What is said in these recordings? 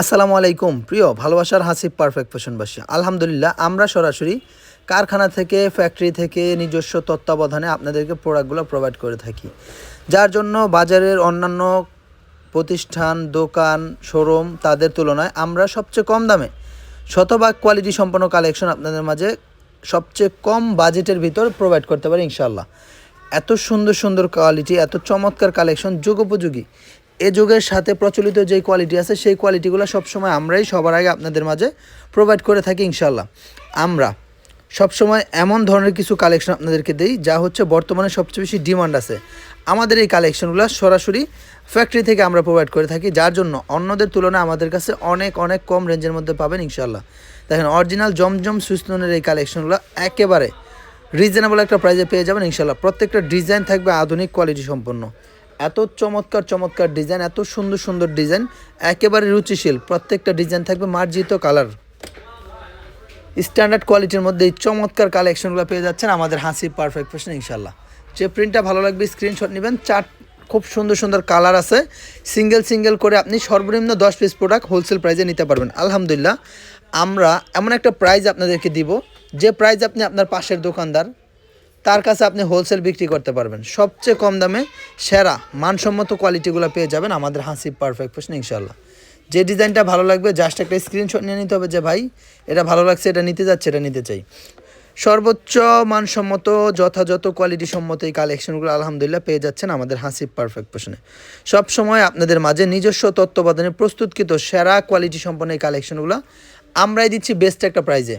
আসসালামু আলাইকুম প্রিয় ভালোবাসার হাসিব পারফেক্ট ফ্যাশনবাসী। আলহামদুলিল্লাহ আমরা সরাসরি কারখানা থেকে ফ্যাক্টরি থেকে নিজস্ব তত্ত্বাবধানে আপনাদেরকে প্রোডাক্টগুলো প্রোভাইড করে থাকি, যার জন্য বাজারের অন্যান্য প্রতিষ্ঠান দোকান শোরুম তাদের তুলনায় আমরা সবচেয়ে কম দামে শতভাগ কোয়ালিটি সম্পন্ন কালেকশন আপনাদের মাঝে সবচেয়ে কম বাজেটের ভিতর প্রোভাইড করতে পারি ইনশাআল্লাহ। এত সুন্দর সুন্দর কোয়ালিটি, এত চমৎকার কালেকশন, যুগোপযোগী এ যুগের সাথে প্রচলিত যেই কোয়ালিটি আছে সেই কোয়ালিটিগুলো সবসময় আমরাই সবার আগে আপনাদের মাঝে প্রোভাইড করে থাকি ইনশাআল্লাহ। আমরা সবসময় এমন ধরনের কিছু কালেকশন আপনাদেরকে দিই যা হচ্ছে বর্তমানে সবচেয়ে বেশি ডিমান্ড আছে। আমাদের এই কালেকশনগুলো সরাসরি ফ্যাক্টরি থেকে আমরা প্রোভাইড করে থাকি, যার জন্য অন্যদের তুলনায় আমাদের কাছে অনেক অনেক কম রেঞ্জের মধ্যে পাবেন ইনশাআল্লাহ। দেখেন অরিজিনাল জমজম সুইসলনের এই কালেকশনগুলো একেবারে রিজনেবল একটা প্রাইসে পেয়ে যাবেন ইনশাআল্লাহ। প্রত্যেকটা ডিজাইন থাকবে আধুনিক কোয়ালিটি সম্পন্ন, এত চমৎকার চমৎকার ডিজাইন, এত সুন্দর সুন্দর ডিজাইন, একেবারে রুচিশীল। প্রত্যেকটা ডিজাইন থাকবে মার্জিত কালার, স্ট্যান্ডার্ড কোয়ালিটির মধ্যে এই চমৎকার কালেকশনগুলো পেয়ে যাচ্ছেন আমাদের হাসিব পারফেক্ট ফ্যাশন ইনশাআল্লাহ। যে প্রিন্টটা ভালো লাগবে স্ক্রিনশট নেবেন। খুব সুন্দর সুন্দর কালার আছে, সিঙ্গেল সিঙ্গেল করে আপনি সর্বনিম্ন 10 পিস প্রোডাক্ট হোলসেল প্রাইসে নিতে পারবেন। আলহামদুলিল্লাহ আমরা এমন একটা প্রাইস আপনাদেরকে দিব যে প্রাইস আপনি আপনার পাশের দোকানদার তার কাছে আপনি হোলসেল বিক্রি করতে পারবেন। সবচেয়ে কম দামে সেরা মানসম্মত কোয়ালিটিগুলো পেয়ে যাবেন আমাদের হাসিব পারফেক্ট ফ্যাশন ইনশাআল্লাহ। যে ডিজাইনটা ভালো লাগবে জাস্ট একটা স্ক্রিনশট নিয়ে নিতে হবে যে ভাই এটা ভালো লাগছে, এটা নিতে যাচ্ছে, এটা নিতে চাই। সর্বোচ্চ মানসম্মত যথাযথ কোয়ালিটি সম্মত এই কালেকশনগুলো আলহামদুলিল্লাহ পেয়ে যাচ্ছেন আমাদের হাসিব পারফেক্ট ফ্যাশনে। সবসময় আপনাদের মাঝে নিজস্ব তত্ত্বাবধানে প্রস্তুতকৃত সেরা কোয়ালিটি সম্পন্ন এই কালেকশনগুলো আমরাই দিচ্ছি বেস্ট একটা প্রাইজে।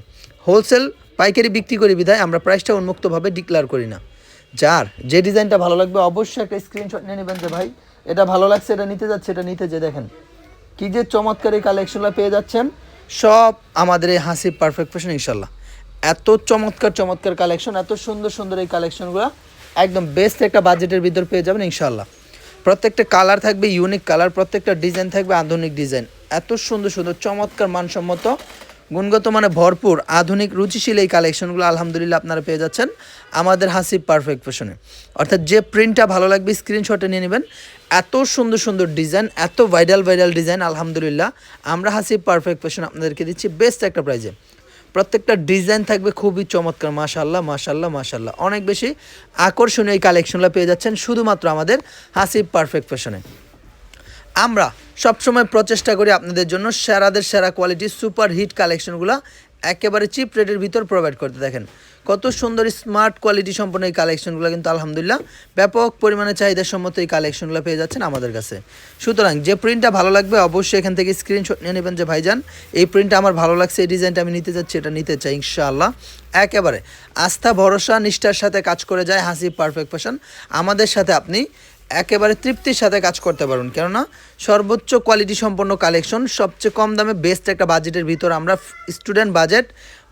হোলসেল পাইকারি বিক্রি করি বিধায় আমরা প্রাইসটা উন্মুক্তভাবে ডিক্লেয়ার করি না। যার যে ডিজাইনটা ভালো লাগবে অবশ্যই একটা স্ক্রিনশট নিয়ে নেবেন যে ভাই এটা ভালো লাগছে, এটা নিতে যাচ্ছে, এটা নিতে যে দেখেন কি যে চমৎকার এই কালেকশনগুলো পেয়ে যাচ্ছেন সব আমাদের এই হাসিব পারফেক্ট ফ্যাশন ইনশাআল্লাহ। এত চমৎকার চমৎকার কালেকশন, এত সুন্দর সুন্দর এই কালেকশনগুলো একদম বেস্ট একটা বাজেটের ভিতর পেয়ে যাবেন ইনশাআল্লাহ। প্রত্যেকটা কালার থাকবে ইউনিক কালার, প্রত্যেকটা ডিজাইন থাকবে আধুনিক ডিজাইন, এত সুন্দর সুন্দর চমৎকার মানসম্মত গুণগত মানে ভরপুর আধুনিক রুচিশীল এই কালেকশনগুলো আলহামদুলিল্লাহ আপনারা পেয়ে যাচ্ছেন আমাদের হাসিব পারফেক্ট ফ্যাশনে। অর্থাৎ যে প্রিন্টটা ভালো লাগবে স্ক্রিনশটে নিয়ে নেবেন। এত সুন্দর সুন্দর ডিজাইন, এত ভাইরাল ভাইরাল ডিজাইন আলহামদুলিল্লাহ আমরা হাসিব পারফেক্ট ফ্যাশন আপনাদেরকে দিচ্ছি বেস্ট একটা প্রাইজে। প্রত্যেকটা ডিজাইন থাকবে খুবই চমৎকার, মাশাআল্লাহ মাশাআল্লাহ মাশাআল্লাহ। অনেক বেশি আকর্ষণীয় এই কালেকশনগুলো পেয়ে যাচ্ছেন শুধুমাত্র আমাদের হাসিব পারফেক্ট ফ্যাশনে। আমরা সবসময় প্রচেষ্টা করি আপনাদের জন্য সেরাদের সেরা কোয়ালিটির সুপার হিট কালেকশনগুলো একেবারে চিপ রেটের ভিতর প্রোভাইড করতে। দেখেন কত সুন্দর স্মার্ট কোয়ালিটি সম্পন্ন এই কালেকশনগুলো কিন্তু আলহামদুলিল্লাহ ব্যাপক পরিমাণে চাহিদা সম্মত এই কালেকশনগুলো পেয়ে যাচ্ছেন আমাদের কাছে। সুতরাং যে প্রিন্টটা ভালো লাগবে অবশ্যই এখান থেকে স্ক্রিনশট নিয়ে নেবেন যে ভাইজান এই প্রিন্টটা আমার ভালো লাগছে, এই ডিজাইনটা আমি নিতে চাচ্ছি, এটা নিতে চাই ইনশাআল্লাহ। একেবারে আস্থা ভরসা নিষ্ঠার সাথে কাজ করে যায় হাসিব পারফেক্ট ফ্যাশন। আমাদের সাথে আপনি একেবারে তৃপ্তির সাথে কাজ করতে পারবেন, কেননা সর্বোচ্চ কোয়ালিটি সম্পন্ন কালেকশন সবচেয়ে কম দামে বেস্ট একটা বাজেটের ভিতর আমরা স্টুডেন্ট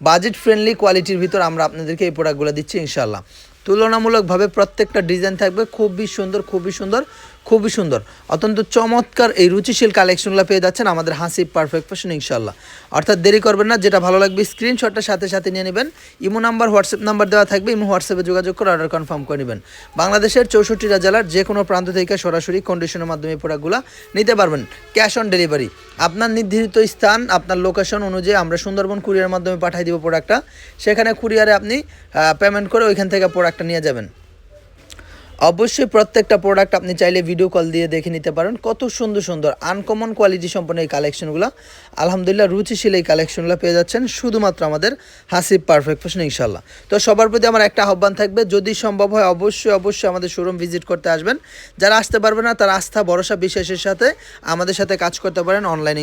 বাজেট ফ্রেন্ডলি কোয়ালিটির ভিতর আমরা আপনাদেরকে এই প্রোডাক্টগুলো দিচ্ছি ইনশাআল্লাহ। তুলনামূলকভাবে প্রত্যেকটা ডিজাইন থাকবে খুবই সুন্দর খুবই সুন্দর খুবই সুন্দর, অত্যন্ত চমৎকার এই রুচিশীল কালেকশনগুলো পেয়ে যাচ্ছেন আমাদের হাসিব পারফেক্ট ফ্যাশন ইনশাআল্লাহ। অর্থাৎ দেরি করবেন না, যেটা ভালো লাগবে স্ক্রিনশটটা সাথে সাথে নিয়ে নেবেন। ইমো নাম্বার হোয়াটসঅ্যাপ নাম্বার দেওয়া থাকবে, ইমো হোয়াটসঅ্যাপে যোগাযোগ করে অর্ডার কনফার্ম করে নেবেন। বাংলাদেশের 64টা জেলার যে কোনো প্রান্ত থেকে সরাসরি কন্ডিশনের মাধ্যমে এই প্রোডাক্টগুলো নিতে পারবেন। ক্যাশ অন ডেলিভারি আপনার নির্ধারিত স্থান আপনার লোকেশন অনুযায়ী আমরা সুন্দরবন কুরিয়ারের মাধ্যমে পাঠিয়ে দিব প্রোডাক্টটা, সেখানে কুরিয়ারে আপনি পেমেন্ট করে ওইখান থেকে প্রোডাক্টটা নিয়ে যাবেন। অবশ্যই প্রত্যেকটা প্রোডাক্ট আপনি চাইলে ভিডিও কল দিয়ে দেখে নিতে পারেন। কত সুন্দর সুন্দর আনকমন কোয়ালিটি সম্পন্ন এই কালেকশনগুলো আলহামদুলিল্লাহ রুচিশীল এই কালেকশনগুলো পেয়ে যাচ্ছেন শুধুমাত্র আমাদের হাসিব পারফেক্ট ফ্যাশন ইনশাআল্লাহ। তো সবার প্রতি আমার একটা আহ্বান থাকবে, যদি সম্ভব হয় অবশ্যই অবশ্যই আমাদের শোরুম ভিজিট করতে আসবেন। যারা আসতে পারবে না তারা আস্থা ভরসা বিশ্বাসের সাথে আমাদের সাথে কাজ করতে পারেন অনলাইনে।